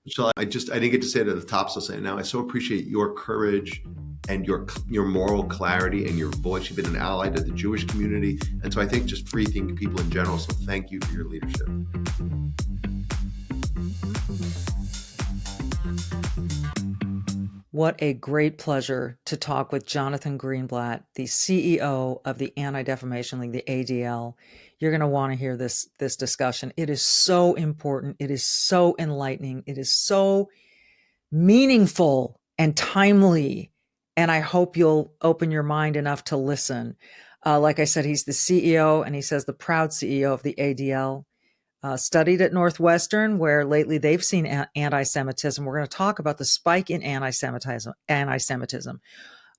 Michelle, I didn't get to say it at the top, so I'll say it now. I so appreciate your courage and your moral clarity and your voice. You've been an ally to the Jewish community, and so I think just free thinking people in general. So thank you for your leadership. What a great pleasure to talk with Jonathan Greenblatt, the CEO of the Anti-Defamation League, the ADL. You're going to want to hear this discussion. It is so important. It is so enlightening. It is so meaningful and timely. And I hope you'll open your mind enough to listen. Like I said, he's the CEO, and he says the proud CEO of the ADL. Studied at Northwestern, where lately they've seen anti-Semitism. We're going to talk about the spike in anti-Semitism.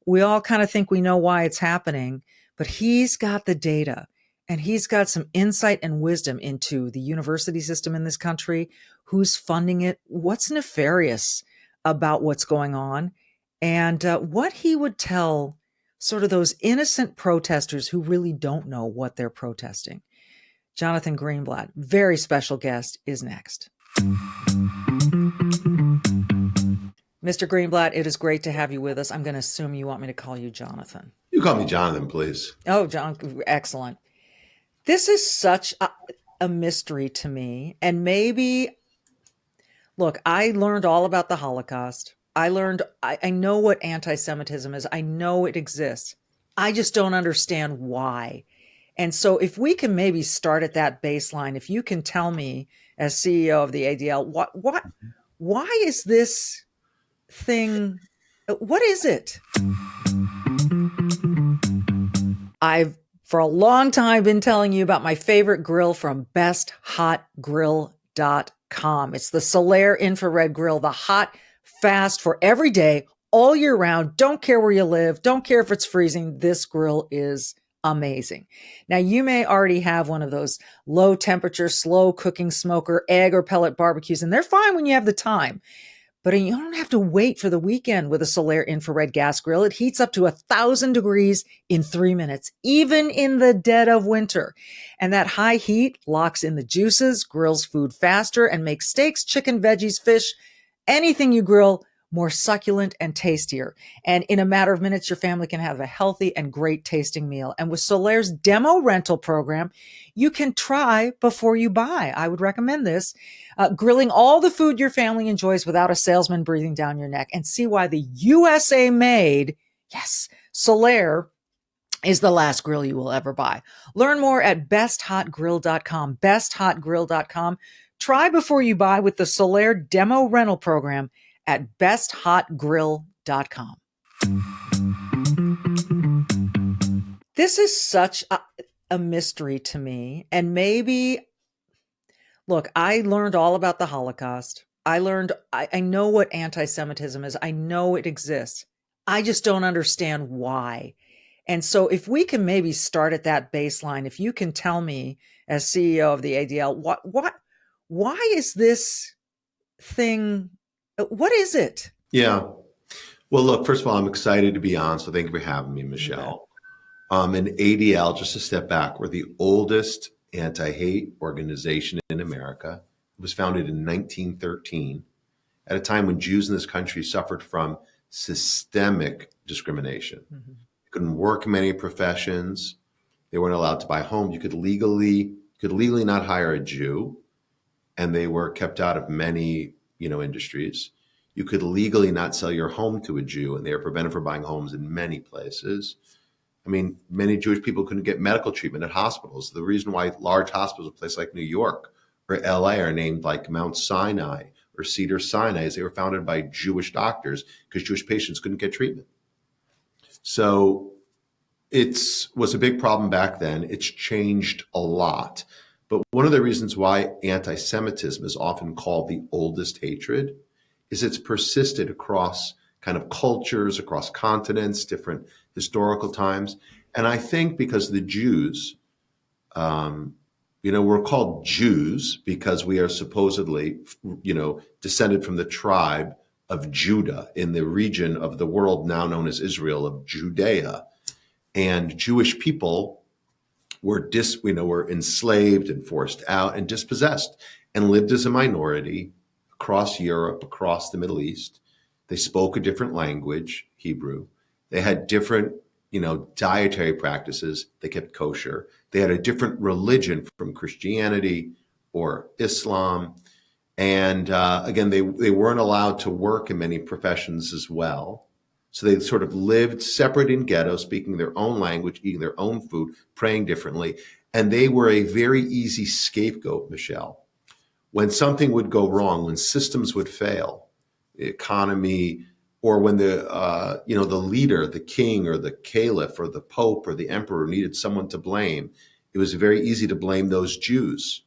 We all kind of think we know why it's happening, but he's got the data, and he's got some insight and wisdom into the university system in this country, who's funding it, what's nefarious about what's going on, and what he would tell sort of those innocent protesters who really don't know what they're protesting. Jonathan Greenblatt, very special guest, is next. Mr. Greenblatt, it is great to have you with us. I'm going to assume you want me to call you Jonathan. You call me Jonathan, please. Oh, John, excellent. This is such a mystery to me. And maybe, look, I learned all about the Holocaust. I know what anti-Semitism is. I know it exists. I just don't understand why. And so if we can maybe start at that baseline, if you can tell me as CEO of the ADL, why is this thing, what is it? I've for a long time been telling you about my favorite grill from besthotgrill.com. It's the Solaire infrared grill, the hot, fast for every day, all year round. Don't care where you live. Don't care if it's freezing. This grill is amazing. Now, you may already have one of those low temperature, slow cooking smoker, egg or pellet barbecues, and they're fine when you have the time. But you don't have to wait for the weekend with a Solaire infrared gas grill. It heats up to 1,000 degrees in 3 minutes, even in the dead of winter. And that high heat locks in the juices, grills food faster, and makes steaks, chicken, veggies, fish, anything you grill more succulent and tastier. And in a matter of minutes, your family can have a healthy and great tasting meal. And with Solaire's demo rental program, you can try before you buy. I would recommend this. Grilling all the food your family enjoys without a salesman breathing down your neck, and see why the USA made, yes, Solaire is the last grill you will ever buy. Learn more at besthotgrill.com, besthotgrill.com. Try before you buy with the Solaire demo rental program at besthotgrill.com. This is such a mystery to me. And maybe, look, I learned all about the Holocaust. I know what anti-Semitism is. I know it exists. I just don't understand why. And so if we can maybe start at that baseline, if you can tell me as CEO of the ADL, why is this thing, what is it? Yeah. Well, look, first of all, I'm excited to be on, so thank you for having me, Michelle. And ADL, just to step back, we're the oldest anti-hate organization in America. It was founded in 1913 at a time when Jews in this country suffered from systemic discrimination. Mm-hmm. They couldn't work in many professions. They weren't allowed to buy homes. You could legally not hire a Jew, and they were kept out of many, industries. You could legally not sell your home to a Jew, and they are prevented from buying homes in many places. I mean, many Jewish people couldn't get medical treatment at hospitals. The reason why large hospitals, a place like New York or LA, are named like Mount Sinai or Cedar Sinai is they were founded by Jewish doctors because Jewish patients couldn't get treatment. So it was a big problem back then. It's changed a lot. But one of the reasons why anti-Semitism is often called the oldest hatred is it's persisted across kind of cultures, across continents, different historical times. And I think because the Jews, we're called Jews because we are supposedly, descended from the tribe of Judah in the region of the world now known as Israel, of Judea. And Jewish people were enslaved and forced out and dispossessed and lived as a minority across Europe, across the Middle East. They spoke a different language, Hebrew. They had different, dietary practices. They kept kosher. They had a different religion from Christianity or Islam. And again, they weren't allowed to work in many professions as well. So they sort of lived separate in ghettos, speaking their own language, eating their own food, praying differently. And they were a very easy scapegoat, Michele. When something would go wrong, when systems would fail, the economy, or when the leader, the king or the caliph or the pope or the emperor needed someone to blame, it was very easy to blame those Jews.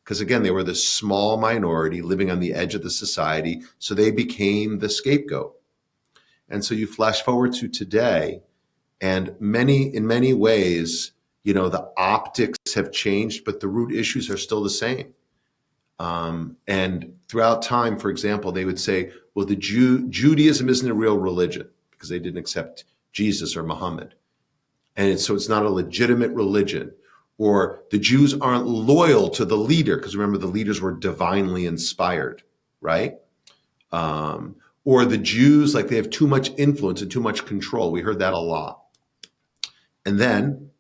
Because again, they were the small minority living on the edge of the society, so they became the scapegoat. And so you flash forward to today, and in many ways, the optics have changed, but the root issues are still the same. And throughout time, for example, they would say, well, Judaism isn't a real religion because they didn't accept Jesus or Muhammad. And so it's not a legitimate religion. Or the Jews aren't loyal to the leader because remember, the leaders were divinely inspired, right? Or the Jews, they have too much influence and too much control. We heard that a lot. And then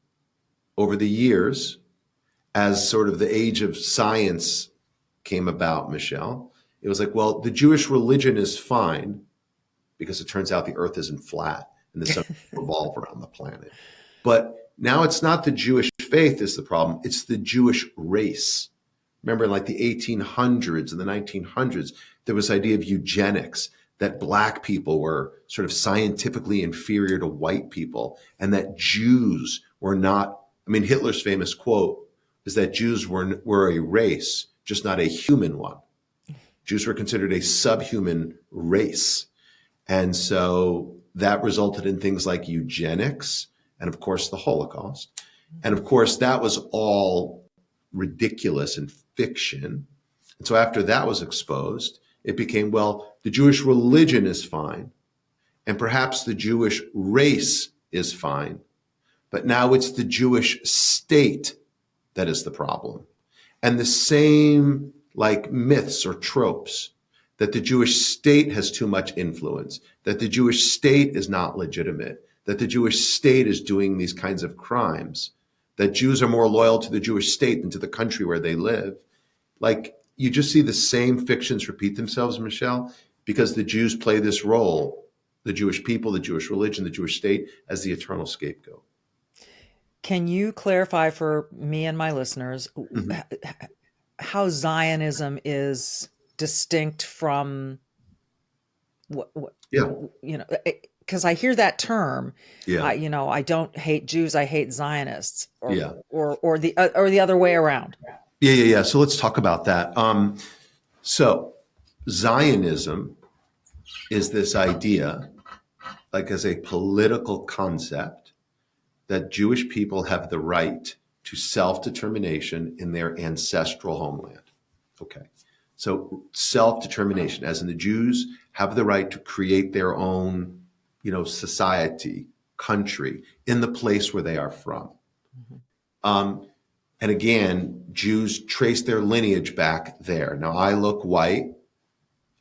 over the years, as sort of the age of science came about, Michele, it was well, the Jewish religion is fine because it turns out the earth isn't flat and the sun doesn't revolve around the planet. But now it's not the Jewish faith is the problem, it's the Jewish race. Remember, in the 1800s and the 1900s, there was this idea of eugenics, that Black people were sort of scientifically inferior to white people, and that Jews were not, Hitler's famous quote is that Jews were a race, just not a human one. Jews were considered a subhuman race. And so that resulted in things like eugenics and, of course, the Holocaust. And, of course, that was all ridiculous and fiction. And so after that was exposed, it became, well, the Jewish religion is fine, and perhaps the Jewish race is fine, but now it's the Jewish state that is the problem. And the same myths or tropes, that the Jewish state has too much influence, that the Jewish state is not legitimate, that the Jewish state is doing these kinds of crimes, that Jews are more loyal to the Jewish state than to the country where they live. You just see the same fictions repeat themselves, Michele, because the Jews play this role, the Jewish people, the Jewish religion, the Jewish state, as the eternal scapegoat. Can you clarify for me and my listeners how Zionism is distinct from what because I hear that term. Yeah. I don't hate Jews, I hate Zionists, or the other way around. Yeah. So let's talk about that. So Zionism is this idea, as a political concept, that Jewish people have the right to self-determination in their ancestral homeland. Okay. So self-determination, as in the Jews have the right to create their own, society, country in the place where they are from. Mm-hmm. And again, Jews trace their lineage back there. Now, I look white.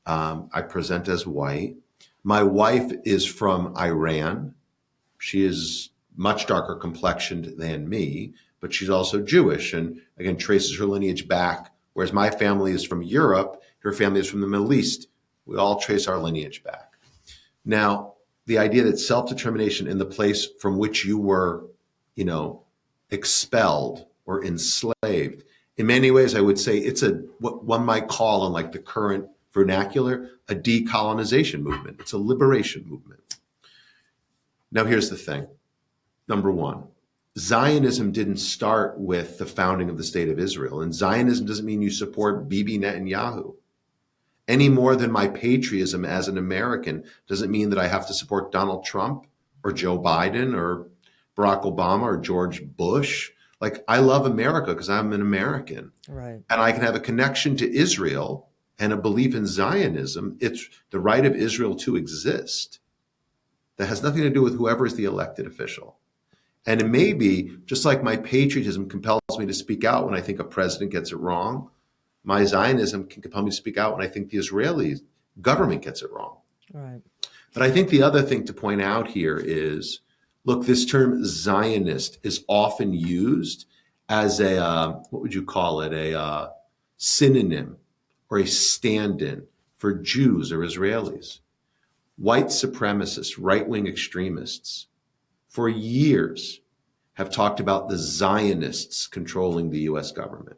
I present as white. My wife is from Iran. She is much darker complexioned than me, but she's also Jewish and, again, traces her lineage back, whereas my family is from Europe. Her family is from the Middle East. We all trace our lineage back. Now, the idea that self-determination in the place from which you were, expelled or enslaved, in many ways, I would say it's what one might call in the current vernacular, a decolonization movement. It's a liberation movement. Now, here's the thing. Number one, Zionism didn't start with the founding of the state of Israel. And Zionism doesn't mean you support Bibi Netanyahu. Any more than my patriotism as an American doesn't mean that I have to support Donald Trump or Joe Biden or Barack Obama or George Bush. I love America because I'm an American. Right. And I can have a connection to Israel and a belief in Zionism. It's the right of Israel to exist. That has nothing to do with whoever is the elected official. And it may be, just like my patriotism compels me to speak out when I think a president gets it wrong, my Zionism can compel me to speak out when I think the Israeli government gets it wrong. Right. But I think the other thing to point out here is, look, this term Zionist is often used as a, what would you call it, a synonym or a stand-in for Jews or Israelis. White supremacists, right-wing extremists, for years have talked about the Zionists controlling the US government.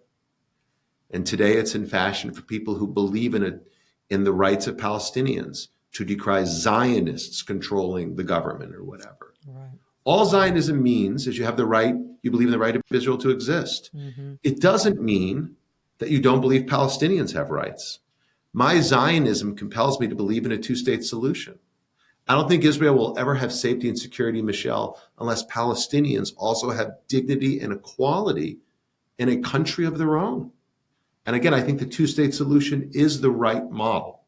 And today it's in fashion for people who believe in the rights of Palestinians to decry Zionists controlling the government or whatever. Right. All Zionism means is you have the right, you believe in the right of Israel to exist. Mm-hmm. It doesn't mean that you don't believe Palestinians have rights. My Zionism compels me to believe in a two-state solution. I don't think Israel will ever have safety and security, Michele, unless Palestinians also have dignity and equality in a country of their own. And again, I think the two-state solution is the right model.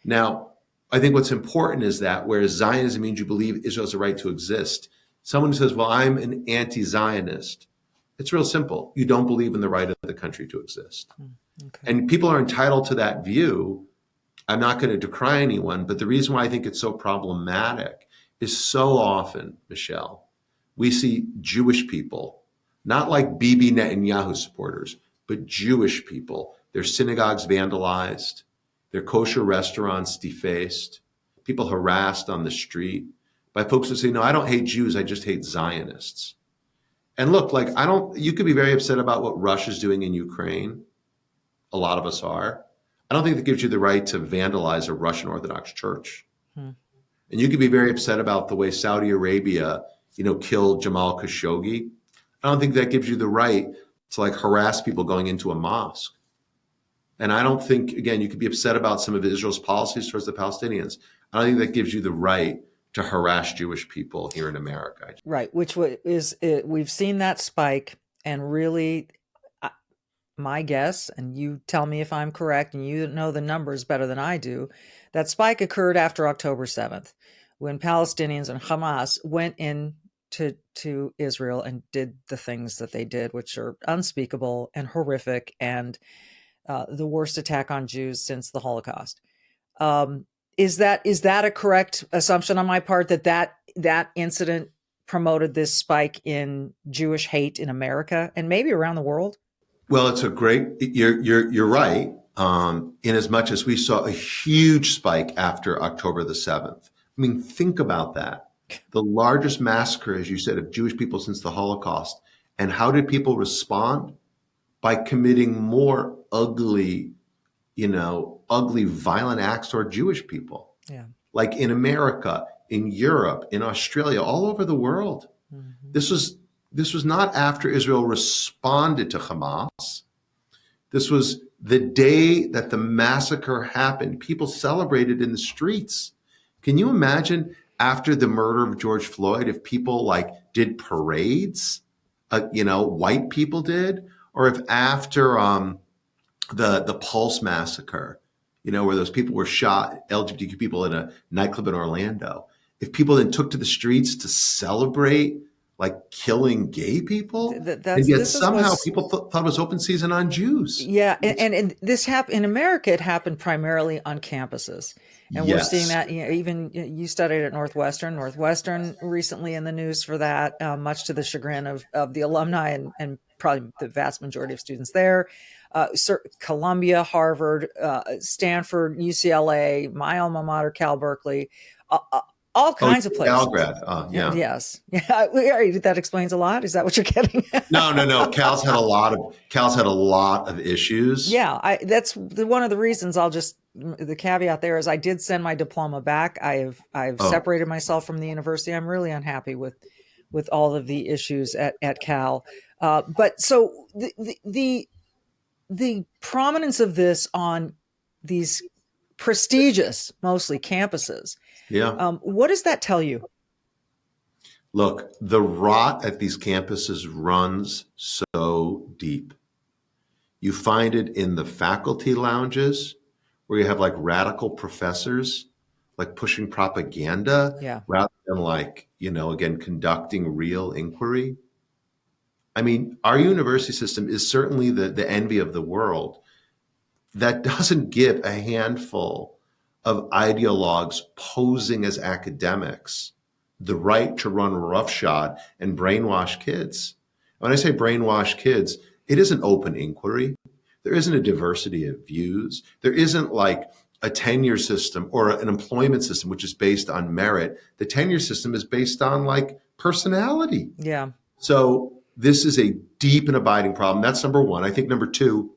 Now, I think what's important is that whereas Zionism means you believe Israel has a right to exist, someone who says, well, I'm an anti-Zionist, it's real simple. You don't believe in the right of the country to exist. Okay. And people are entitled to that view. I'm not going to decry anyone, but the reason why I think it's so problematic is so often, Michele, we see Jewish people, not like Bibi Netanyahu supporters, but Jewish people, their synagogues vandalized, their kosher restaurants defaced, people harassed on the street by folks who say, no, I don't hate Jews, I just hate Zionists. And look, like, you could be very upset about what Russia's doing in Ukraine. A lot of us are. I don't think that gives you the right to vandalize a Russian Orthodox church. And you could be very upset about the way Saudi Arabia, killed Jamal Khashoggi. I don't think that gives you the right to harass people going into a mosque. And I don't think, again, you could be upset about some of Israel's policies towards the Palestinians. I don't think that gives you the right to harass Jewish people here in America. Right, which is we've seen that spike, and really, my guess, and you tell me if I'm correct, and you know the numbers better than I do, that spike occurred after October 7th, when Palestinians and Hamas went in to Israel and did the things that they did, which are unspeakable and horrific, and the worst attack on Jews since the Holocaust. Is that a correct assumption on my part, that incident promoted this spike in Jewish hate in America and maybe around the world? Well, it's you're right. In as much as we saw a huge spike after October the 7th. I mean, think about that. The largest massacre, as you said, of Jewish people since the Holocaust. And how did people respond? By committing more ugly, violent acts toward Jewish people. Yeah. Like in America, in Europe, in Australia, all over the world. Mm-hmm. This was not after Israel responded to Hamas. This was the day that the massacre happened. People celebrated in the streets. Can you imagine after the murder of George Floyd, if people did parades, white people did, or if after the Pulse massacre, where those people were shot, LGBTQ people in a nightclub in Orlando, if people then took to the streets to celebrate killing gay people, and yet somehow people thought it was open season on Jews. Yeah, and this happened in America. It happened primarily on campuses, and Yes. We're seeing that. Even you studied at Northwestern. Northwestern recently in the news for that, much to the chagrin of the alumni and probably the vast majority of students there. Columbia, Harvard, Stanford, UCLA, my alma mater, Cal Berkeley. All kinds of places. Calgrad, yeah. Yes. Yeah. That explains a lot. Is that what you're getting? No. Cal's had a lot of issues. Yeah. That's one of the reasons. The caveat there is I did send my diploma back. I've separated myself from the university. I'm really unhappy with all of the issues at Cal. But so the prominence of this on these prestigious, mostly campuses. Yeah. What does that tell you? Look, the rot at these campuses runs so deep. You find it in the faculty lounges where you have radical professors pushing propaganda rather than again, conducting real inquiry. I mean, our university system is certainly the envy of the world. that doesn't give a handful of ideologues posing as academics the right to run roughshod and brainwash kids. When I say brainwash kids, it isn't open inquiry. There isn't a diversity of views. There isn't like a tenure system or an employment system, which is based on merit. The tenure system is based on like personality. Yeah. So this is a deep and abiding problem. That's number one. I think number two,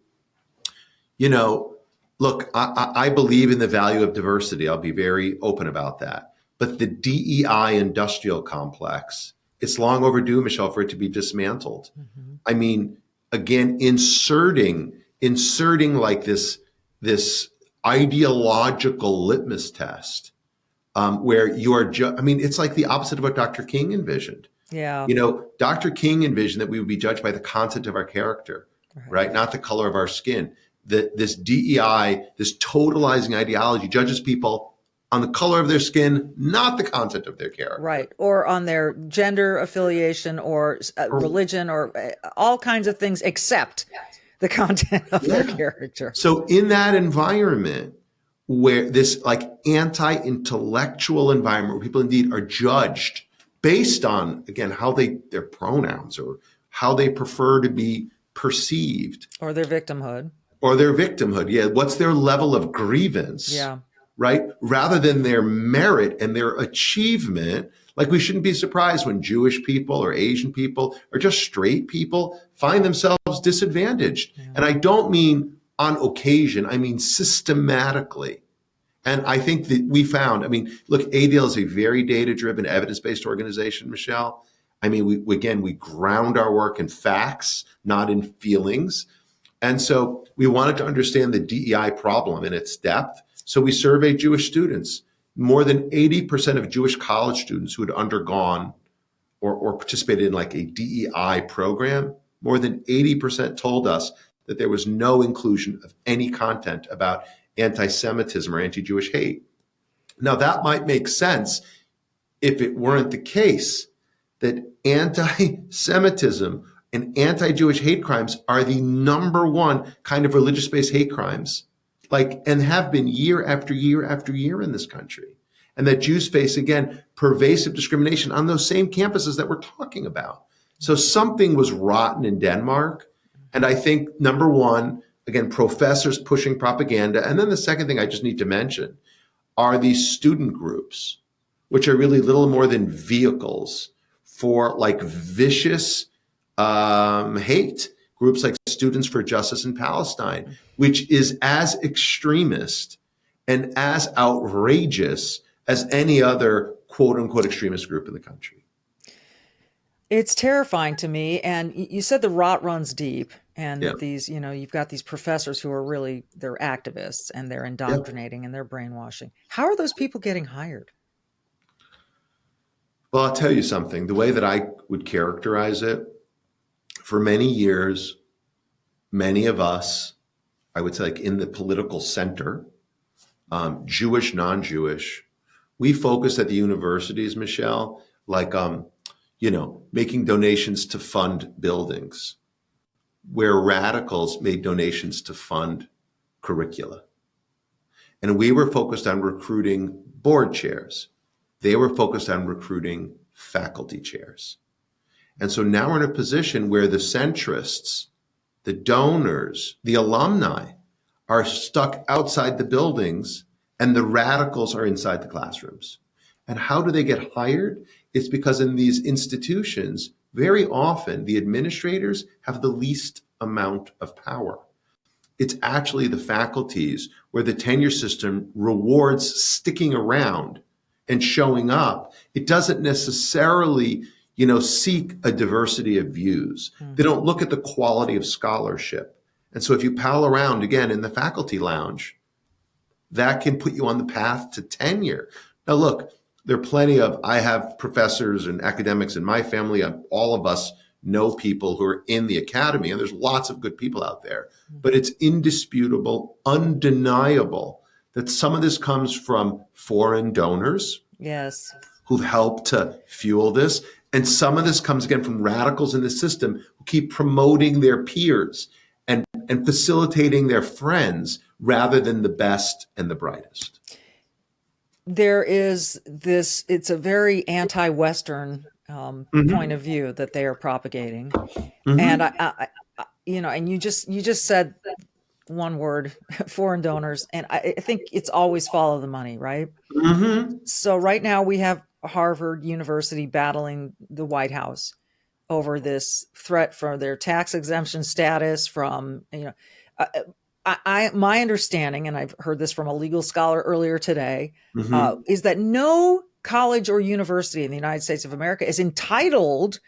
look, I believe in the value of diversity. I'll be very open about that. But the DEI industrial complex, it's long overdue, Michele, for it to be dismantled. Mm-hmm. I mean, again, inserting like this ideological litmus test where you are it's like the opposite of what Dr. King envisioned. Yeah. Dr. King envisioned that we would be judged by the content of our character, right? Not the color of our skin. This DEI, this totalizing ideology judges people on the color of their skin, not the content of their character. Right. Or on their gender affiliation or religion or all kinds of things except the content of their character. So in that environment where this like anti-intellectual environment where people indeed are judged based on, again, how their pronouns or how they prefer to be perceived. Or their victimhood. Yeah. What's their level of grievance? Yeah. Right? Rather than their merit and their achievement. Like we shouldn't be surprised when Jewish people or Asian people or just straight people find themselves disadvantaged. Yeah. And I don't mean on occasion, I mean systematically. And I think that we found, look, ADL is a very data-driven, evidence-based organization, Michele. We ground our work in facts, not in feelings. And so we wanted to understand the DEI problem in its depth. So we surveyed Jewish students. More than 80% of Jewish college students who had undergone or participated in like a DEI program, more than 80% told us that there was no inclusion of any content about anti-Semitism or anti-Jewish hate. Now that might make sense if it weren't the case that anti-Semitism and anti-Jewish hate crimes are the number one kind of religious-based hate crimes, and have been year after year after year in this country. And that Jews face, again, pervasive discrimination on those same campuses that we're talking about. So something was rotten in Denmark. And I think, number one, again, professors pushing propaganda. And then the second thing I just need to mention are these student groups, which are really little more than vehicles for like vicious hate. Groups like Students for Justice in Palestine, which is as extremist and as outrageous as any other quote unquote extremist group in the country. It's terrifying to me. And you said the rot runs deep and that these, you've got these professors who are really, they're activists and they're indoctrinating and they're brainwashing. How are those people getting hired? Well, I'll tell you something. The way that I would characterize it, for many years, many of us, I would say like in the political center, Jewish, non-Jewish, we focused at the universities, Michele, making donations to fund buildings, where radicals made donations to fund curricula. And we were focused on recruiting board chairs. They were focused on recruiting faculty chairs. And so now we're in a position where the centrists, the donors, the alumni are stuck outside the buildings and the radicals are inside the classrooms. And how do they get hired? It's because in these institutions, very often the administrators have the least amount of power. It's actually the faculties where the tenure system rewards sticking around and showing up. It doesn't necessarily seek a diversity of views. Mm-hmm. They don't look at the quality of scholarship. And so if you pal around, again, in the faculty lounge, that can put you on the path to tenure. Now, look, there are plenty I have professors and academics in my family. All of us know people who are in the academy, and there's lots of good people out there. Mm-hmm. But it's indisputable, undeniable that some of this comes from foreign donors. Yes. Who've helped to fuel this. And some of this comes again from radicals in the system who keep promoting their peers and facilitating their friends rather than the best and the brightest. There is this, it's a very anti-Western point of view that they are propagating. And I and you just said one word, foreign donors. And I think it's always follow the money, right? So right now we have Harvard University battling the White House over this threat for their tax exemption status from, my understanding, and I've heard this from a legal scholar earlier today, is that no college or university in the United States of America is entitled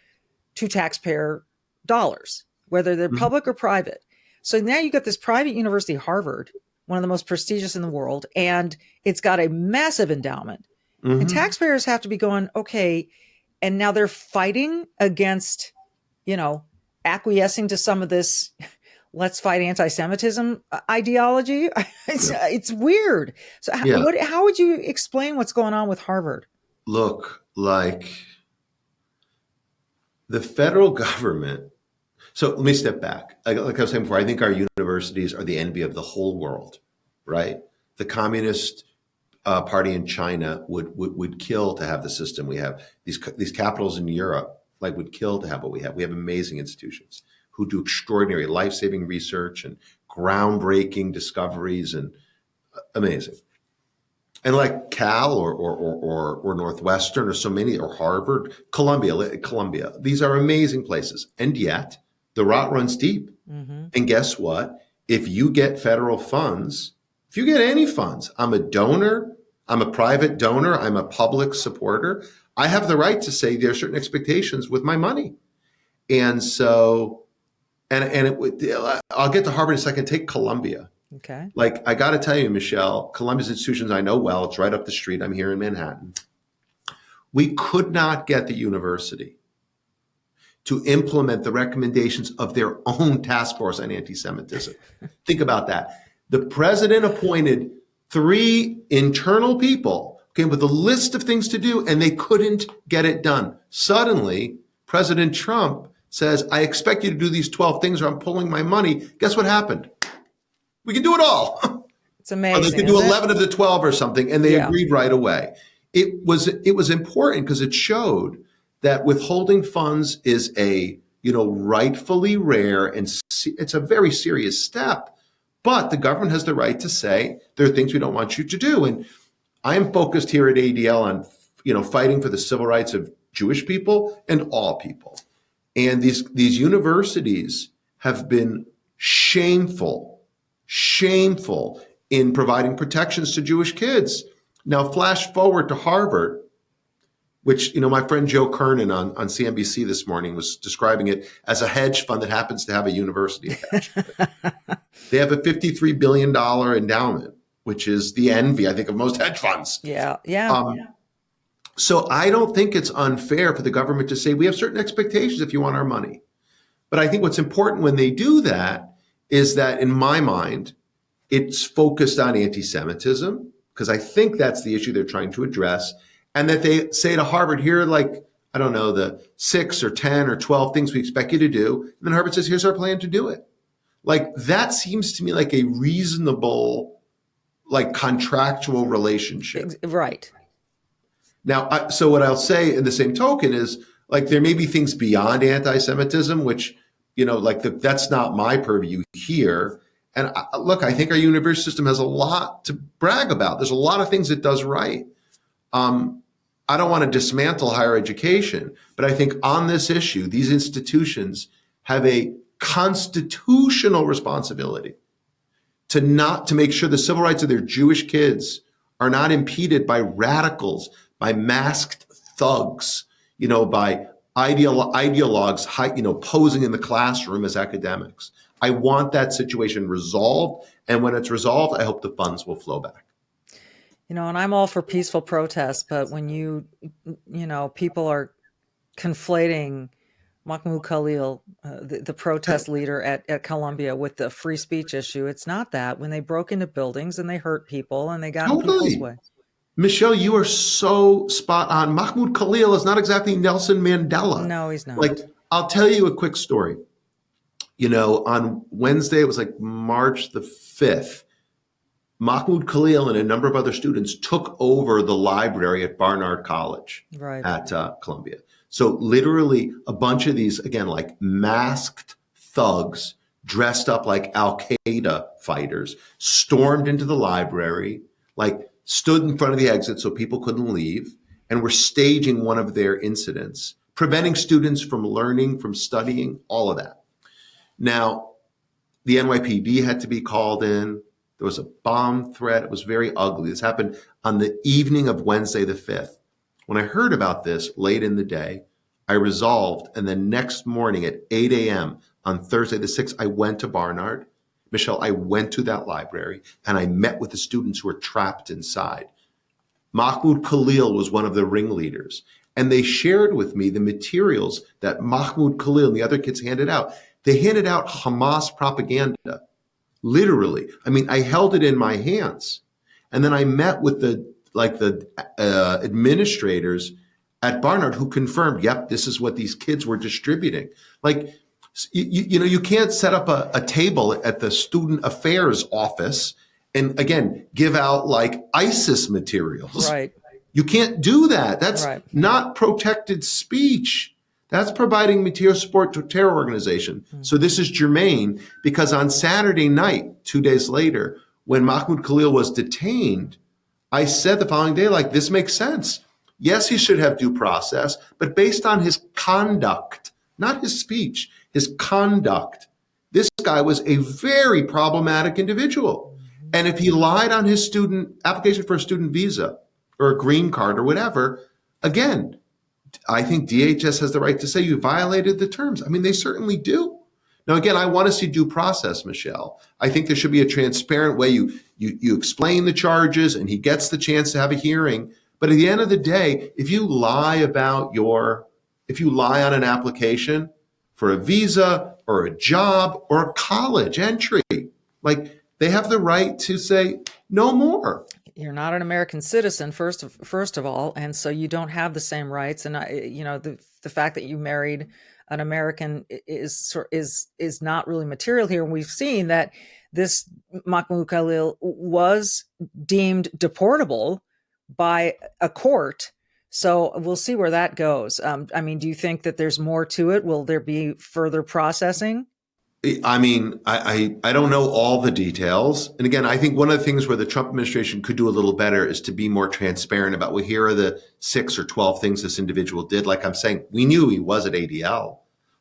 to taxpayer dollars, whether they're public or private. So now you got this private university, Harvard, one of the most prestigious in the world, and it's got a massive endowment. And taxpayers have to be going, okay, and now they're fighting against, acquiescing to some of this let's fight anti-Semitism ideology. It's weird. So how would you explain what's going on with Harvard? Look, like the federal government. So let me step back. Like I was saying before, I think our universities are the envy of the whole world, right? The Communist Party in China would kill to have the system we have. These capitals in Europe would kill to have what we have. We have amazing institutions who do extraordinary life-saving research and groundbreaking discoveries and amazing. And like Cal or Northwestern or so many, or Harvard, Columbia, these are amazing places. And yet the rot runs deep. And guess what? If you get federal funds, if you get any funds, I'm a donor, I'm a private donor, I'm a public supporter, I have the right to say there are certain expectations with my money. And so, I'll get to Harvard in a second, take Columbia. Okay. Like, I got to tell you, Michelle, Columbia's institutions I know well. It's right up the street. I'm here in Manhattan. We could not get the university to implement the recommendations of their own task force on anti-Semitism. Think about that. The president appointed 3 internal people, came with a list of things to do, and they couldn't get it done. Suddenly, President Trump says, I expect you to do these 12 things or I'm pulling my money. Guess what happened? We can do it all. It's amazing. Or they could do 11 of the 12 or something, and they agreed right away. It was important because it showed that withholding funds is a rightfully rare and it's a very serious step. But the government has the right to say there are things we don't want you to do. And I am focused here at ADL on fighting for the civil rights of Jewish people and all people. And these universities have been shameful in providing protections to Jewish kids. Now, flash forward to Harvard, which, my friend Joe Kernan on CNBC this morning was describing it as a hedge fund that happens to have a university attached to it. They have a $53 billion endowment, which is the envy, I think, of most hedge funds. Yeah. So I don't think it's unfair for the government to say we have certain expectations if you want our money. But I think what's important when they do that is that, in my mind, it's focused on anti-Semitism, because I think that's the issue they're trying to address. And that they say to Harvard, here are the 6 or 10 or 12 things we expect you to do. And then Harvard says, here's our plan to do it. That seems to me like a reasonable, contractual relationship. Right. Now, so what I'll say in the same token is, there may be things beyond anti-Semitism, which, that's not my purview here. And I think our university system has a lot to brag about. There's a lot of things it does right. I don't want to dismantle higher education, but I think on this issue, these institutions have a constitutional responsibility to make sure the civil rights of their Jewish kids are not impeded by radicals, by masked thugs, by ideologues, posing in the classroom as academics. I want that situation resolved. And when it's resolved, I hope the funds will flow back. And I'm all for peaceful protests, but when people are conflating Mahmoud Khalil, the protest leader at Columbia, with the free speech issue, it's not that. When they broke into buildings and they hurt people and they got in people's way. Michelle, you are so spot on. Mahmoud Khalil is not exactly Nelson Mandela. No, he's not. I'll tell you a quick story. On Wednesday, it was March the 5th, Mahmoud Khalil and a number of other students took over the library at Barnard College Right. at Columbia. So literally a bunch of these, again, like masked thugs dressed up like Al-Qaeda fighters, stormed into the library, like stood in front of the exit so people couldn't leave, and were staging one of their incidents, preventing students from learning, from studying, all of that. Now, the NYPD had to be called in. There was a bomb threat. It was very ugly. This happened on the evening of Wednesday the 5th. When I heard about this late in the day, I resolved, and the next morning at 8 a.m. on Thursday the 6th, I went to Barnard. Michelle, I went to that library, and I met with the students who were trapped inside. Mahmoud Khalil was one of the ringleaders, and they shared with me the materials that Mahmoud Khalil and the other kids handed out. They handed out Hamas propaganda, literally. I mean, I held it in my hands, and then I met with the administrators at Barnard who confirmed, yep, this is what these kids were distributing. Like, you can't set up a table at the student affairs office and, again, give out like ISIS materials. Right. You can't do that. That's Right. not protected speech. That's providing material support to a terror organization. So this is germane because on Saturday night, 2 days later, when Mahmoud Khalil was detained, I said the following day, like, this makes sense. Yes, he should have due process, but based on his conduct, not his speech, his conduct, this guy was a very problematic individual. And if he lied on his student application for a student visa or a green card or whatever, again, I think DHS has the right to say you violated the terms. I mean, they certainly do. Now, again, I want to see due process, Michelle. I think there should be a transparent way you explain the charges and he gets the chance to have a hearing. But at the end of the day, if you lie on an application for a visa or a job or a college entry, like, they have the right to say no more. You're not an American citizen, first of all, and so you don't have the same rights. And the fact that you married an American is not really material here. And we've seen that this Mahmoud Khalil was deemed deportable by a court. So we'll see where that goes. I mean, do you think that there's more to it? Will there be further processing? I mean, I don't know all the details. And again, I think one of the things where the Trump administration could do a little better is to be more transparent about, well, here are the 6 or 12 things this individual did. Like I'm saying, we knew he was at ADL.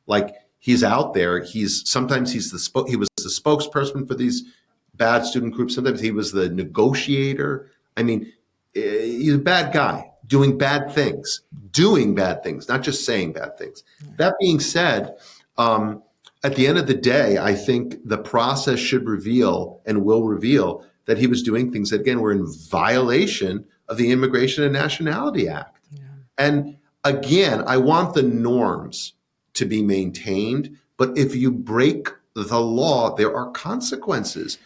Like, he's out there. Sometimes he was the spokesperson for these bad student groups. Sometimes he was the negotiator. I mean, he's a bad guy doing bad things, not just saying bad things. That being said, at the end of the day, I think the process should reveal and will reveal that he was doing things that, again, were in violation of the Immigration and Nationality Act. Yeah. And again, I want the norms to be maintained, but if you break the law, there are consequences.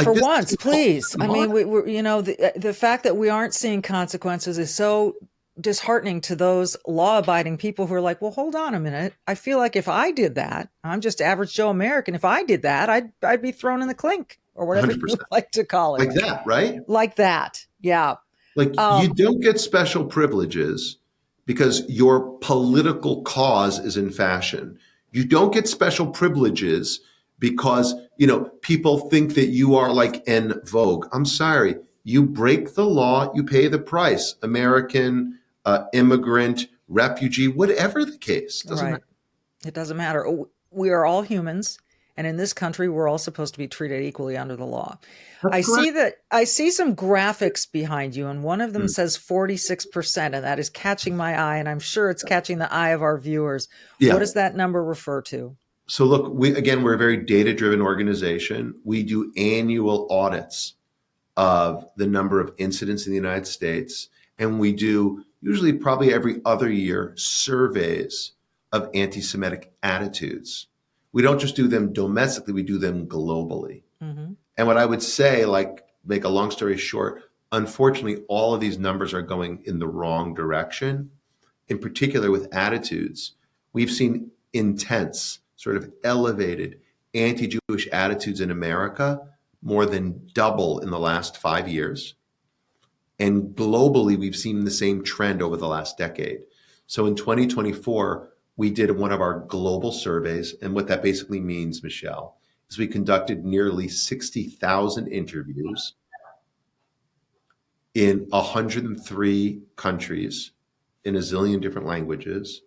For once, please. I mean, the fact that we aren't seeing consequences is so disheartening to those law-abiding people who are like, well, hold on a minute. I feel like if I did that, I'm just average Joe American. If I did that, I'd be thrown in the clink or whatever 100%. You like to call it. Like that, right? Like that. Yeah. Like you don't get special privileges because your political cause is in fashion. You don't get special privileges because, people think that you are like en vogue. I'm sorry. You break the law, you pay the price. American, immigrant, refugee, whatever the case. Doesn't matter. It doesn't matter. We are all humans. And in this country, we're all supposed to be treated equally under the law. I see some graphics behind you, and one of them says 46%, and that is catching my eye, and I'm sure it's catching the eye of our viewers. Yeah. What does that number refer to? So look, we're a very data-driven organization. We do annual audits of the number of incidents in the United States, and we do usually probably every other year surveys of anti-Semitic attitudes. We don't just do them domestically, we do them globally. Mm-hmm. And what I would say, make a long story short, unfortunately, all of these numbers are going in the wrong direction. In particular with attitudes, we've seen intense, sort of elevated anti-Jewish attitudes in America more than double in the last 5 years. And globally, we've seen the same trend over the last decade. So in 2024, we did one of our global surveys. And what that basically means, Michele, is we conducted nearly 60,000 interviews in 103 countries in a zillion different languages.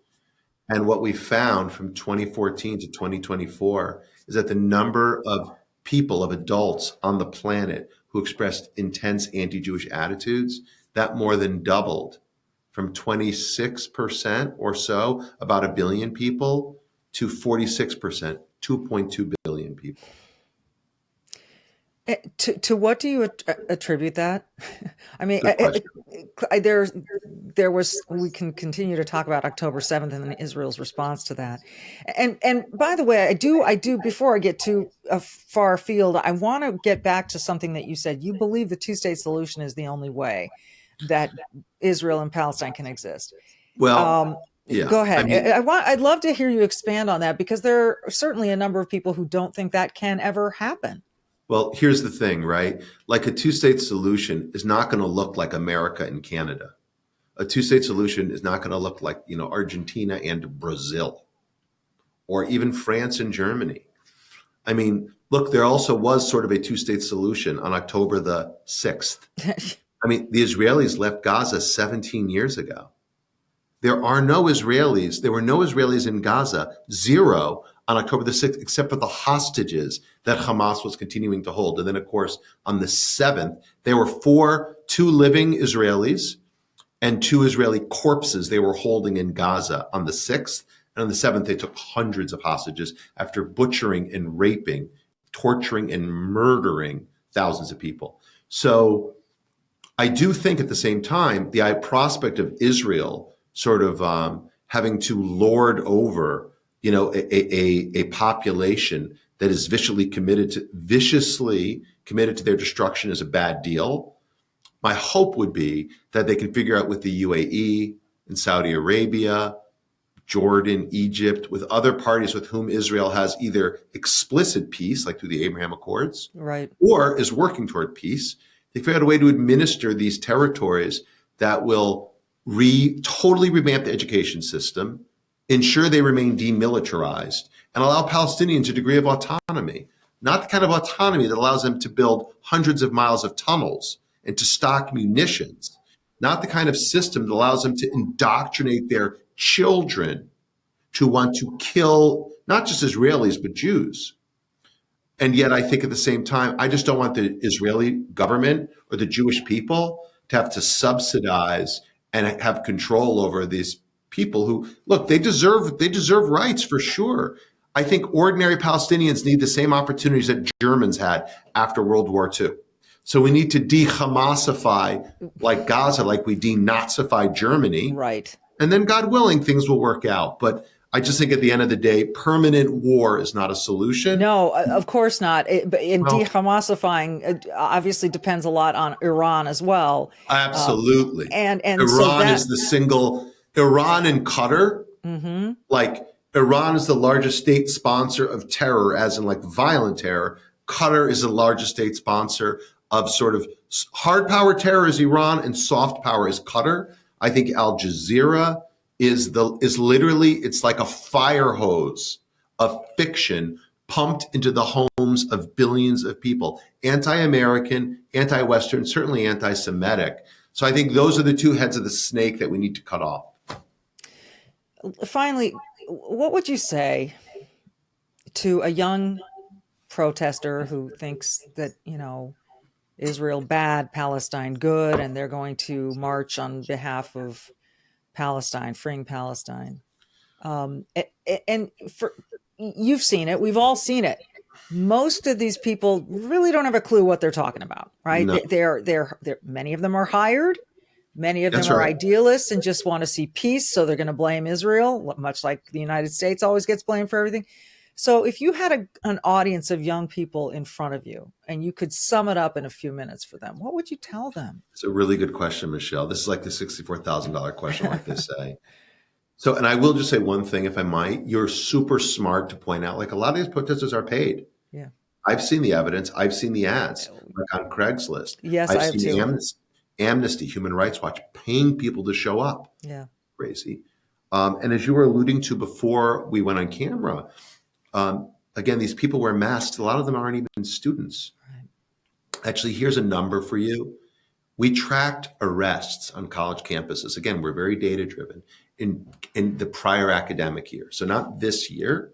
And what we found from 2014 to 2024 is that the number of people, of adults on the planet who expressed intense anti-Jewish attitudes, that more than doubled from 26% or so, about a billion people, to 46%, 2.2 billion people. To what do you attribute that? I mean, Good question. there was, we can continue to talk about October 7th and Israel's response to that. And by the way, I do, before I get too far afield, I want to get back to something that you said. You believe the two-state solution is the only way that Israel and Palestine can exist. Well, yeah. Go ahead. I mean, I'd love to hear you expand on that, because there are certainly a number of people who don't think that can ever happen. well, here's the thing, right? Like, a two-state solution is not going to look like America and Canada. A two-state solution is not going to look like, Argentina and Brazil, or even France and Germany. I mean, look, there also was sort of a two-state solution on October the 6th. I mean, the Israelis left Gaza 17 years ago. There were no Israelis in Gaza, zero, on October the 6th, except for the hostages that Hamas was continuing to hold. And then, of course, on the 7th, there were two living Israelis and 2 Israeli corpses they were holding in Gaza on the 6th. And on the 7th, they took hundreds of hostages after butchering and raping, torturing and murdering thousands of people. So I do think at the same time, the prospect of Israel sort of having to lord over, a population that is viciously committed to their destruction is a bad deal. My hope would be that they can figure out with the UAE and Saudi Arabia, Jordan, Egypt, with other parties with whom Israel has either explicit peace, like through the Abraham Accords, right, or is working toward peace. They figure out a way to administer these territories that will totally revamp the education system, ensure they remain demilitarized, and allow Palestinians a degree of autonomy. Not the kind of autonomy that allows them to build hundreds of miles of tunnels and to stock munitions. Not the kind of system that allows them to indoctrinate their children to want to kill not just Israelis, but Jews. And yet I think at the same time, I just don't want the Israeli government or the Jewish people to have to subsidize and have control over these people who, look, they deserve rights for sure. I think ordinary Palestinians need the same opportunities that Germans had after World War II. So we need to de-Hamasify like Gaza, like we de-Nazified Germany. right. And then, God willing, things will work out. But I just think at the end of the day, permanent war is not a solution. No, of course not. But Well, de-Hamasifying obviously depends a lot on Iran as well. Absolutely. And Iran so that is the single, Iran and Qatar, like Iran is the largest state sponsor of terror, as in like violent terror. Qatar is the largest state sponsor of sort of hard power terror is Iran and soft power is Qatar. I think Al Jazeera is literally, it's like a fire hose of fiction pumped into the homes of billions of people, anti-American, anti-Western, certainly anti-Semitic. So I think those are the two heads of the snake that we need to cut off. finally, what would you say to a young protester who thinks that, Israel bad, Palestine good, and they're going to march on behalf of Palestine, freeing Palestine? And you've seen it. We've all seen it. Most of these people really don't have a clue what they're talking about, right? No. They're many of them are hired. Many of them That's are right. idealists and just want to see peace. So they're going to blame Israel, much like the United States always gets blamed for everything. So if you had an audience of young people in front of you and you could sum it up in a few minutes for them, what would you tell them? It's a really good question, Michele. This is like the $64,000 question, like they say. So, and I will just say one thing, if I might. You're super smart to point out, like, a lot of these protesters are paid. Yeah. I've seen the evidence. I've seen the ads, like on Craigslist. Yes, I've I have seen too. Amnesty, Human Rights Watch, paying people to show up. Yeah. Crazy. And as you were alluding to before we went on camera, again, these people wear masks. A lot of them aren't even students. Right. Actually, here's a number for you. We tracked arrests on college campuses. Again, we're very data driven in the prior academic year. So not this year,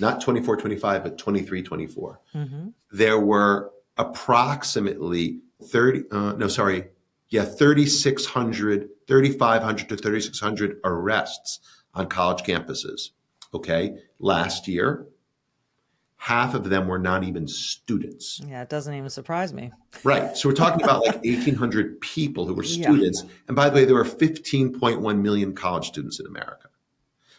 not 24-25, but 23-24. Mm-hmm. There were approximately 3,500 to 3,600 arrests on college campuses. Okay. Last year, half of them were not even students. Yeah, it doesn't even surprise me. Right. So we're talking about like 1,800 people who were students. Yeah. And by the way, there were 15.1 million college students in America.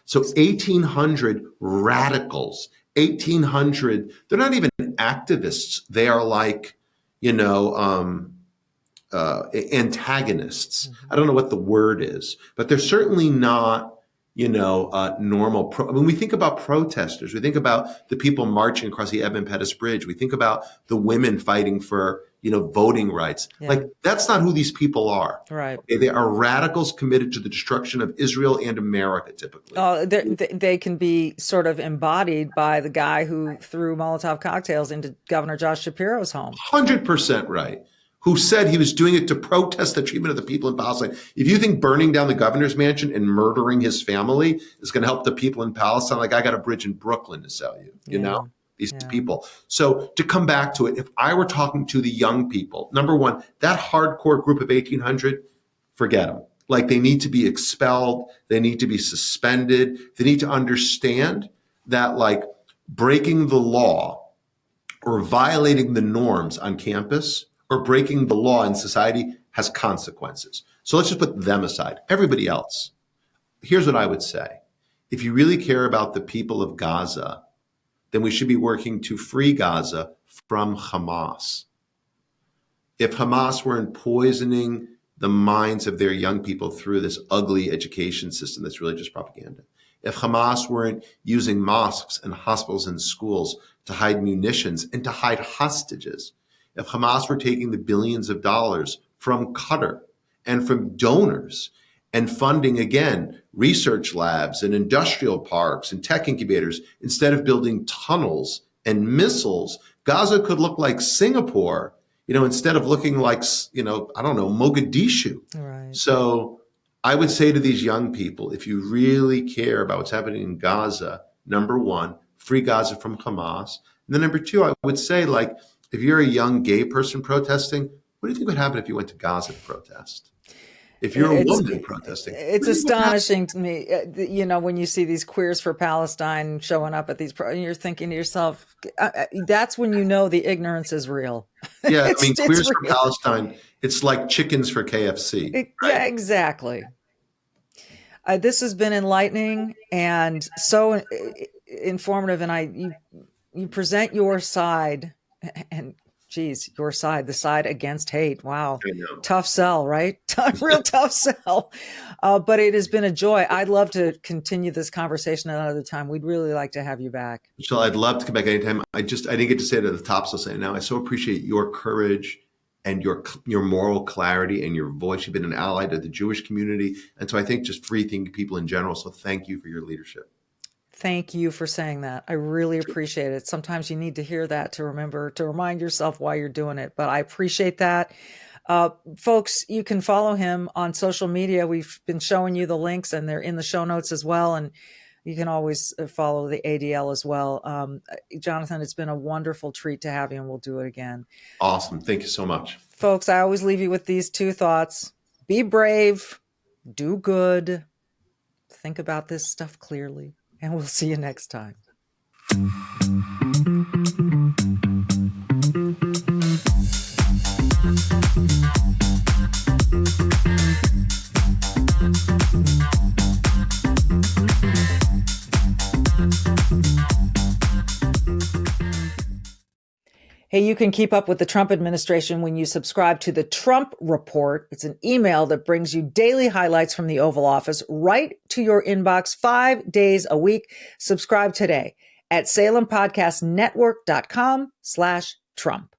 So 1,800 radicals, 1,800, they're not even activists. They are like, antagonists. Mm-hmm. I don't know what the word is, but they're certainly not, normal. When we think about protesters, we think about the people marching across the Edmund Pettus Bridge. We think about the women fighting for, voting rights. Yeah. Like, that's not who these people are. Right. Okay? They are radicals committed to the destruction of Israel and America, typically. They can be sort of embodied by the guy who threw Molotov cocktails into Governor Josh Shapiro's home. 100% right. Who said he was doing it to protest the treatment of the people in Palestine. If you think burning down the governor's mansion and murdering his family is going to help the people in Palestine, like, I got a bridge in Brooklyn to sell you, these people. So to come back to it, if I were talking to the young people, number one, that hardcore group of 1,800, forget them. Like, they need to be expelled. They need to be suspended. They need to understand that, like, breaking the law or violating the norms on campus or breaking the law in society has consequences. So let's just put them aside. Everybody else, here's what I would say. If you really care about the people of Gaza, then we should be working to free Gaza from Hamas. If Hamas weren't poisoning the minds of their young people through this ugly education system that's really just propaganda, if Hamas weren't using mosques and hospitals and schools to hide munitions and to hide hostages, if Hamas were taking the billions of dollars from Qatar and from donors and funding, again, research labs and industrial parks and tech incubators, instead of building tunnels and missiles, Gaza could look like Singapore, instead of looking like, Mogadishu. Right. So I would say to these young people, if you really care about what's happening in Gaza, number one, free Gaza from Hamas. And then number two, I would say, like, if you're a young gay person protesting, what do you think would happen if you went to Gaza to protest? If you're a woman protesting, it's astonishing to me, when you see these Queers for Palestine showing up at these, you're thinking to yourself, that's when you know the ignorance is real. Yeah, Queers for Palestine, it's like chickens for KFC. Right? Yeah, exactly. This has been enlightening and so informative, and you present your side, and your side, the side against hate. Wow. Tough sell, right? Real tough sell. But it has been a joy. I'd love to continue this conversation another time. We'd really like to have you back. Michele, I'd love to come back anytime. I didn't get to say it at the top, so I'll say it now. I so appreciate your courage and your moral clarity and your voice. You've been an ally to the Jewish community. And so I think just free thinking people in general. So thank you for your leadership. Thank you for saying that. I really appreciate it. Sometimes you need to hear that to remind yourself why you're doing it. But I appreciate that. Folks, you can follow him on social media. We've been showing you the links and they're in the show notes as well. And you can always follow the ADL as well. Jonathan, it's been a wonderful treat to have you, and we'll do it again. Awesome. Thank you so much. Folks, I always leave you with these two thoughts. Be brave, do good, think about this stuff clearly. And we'll see you next time. Hey, you can keep up with the Trump administration when you subscribe to the Trump Report. It's an email that brings you daily highlights from the Oval Office right to your inbox 5 days a week. Subscribe today at salempodcastnetwork.com/Trump.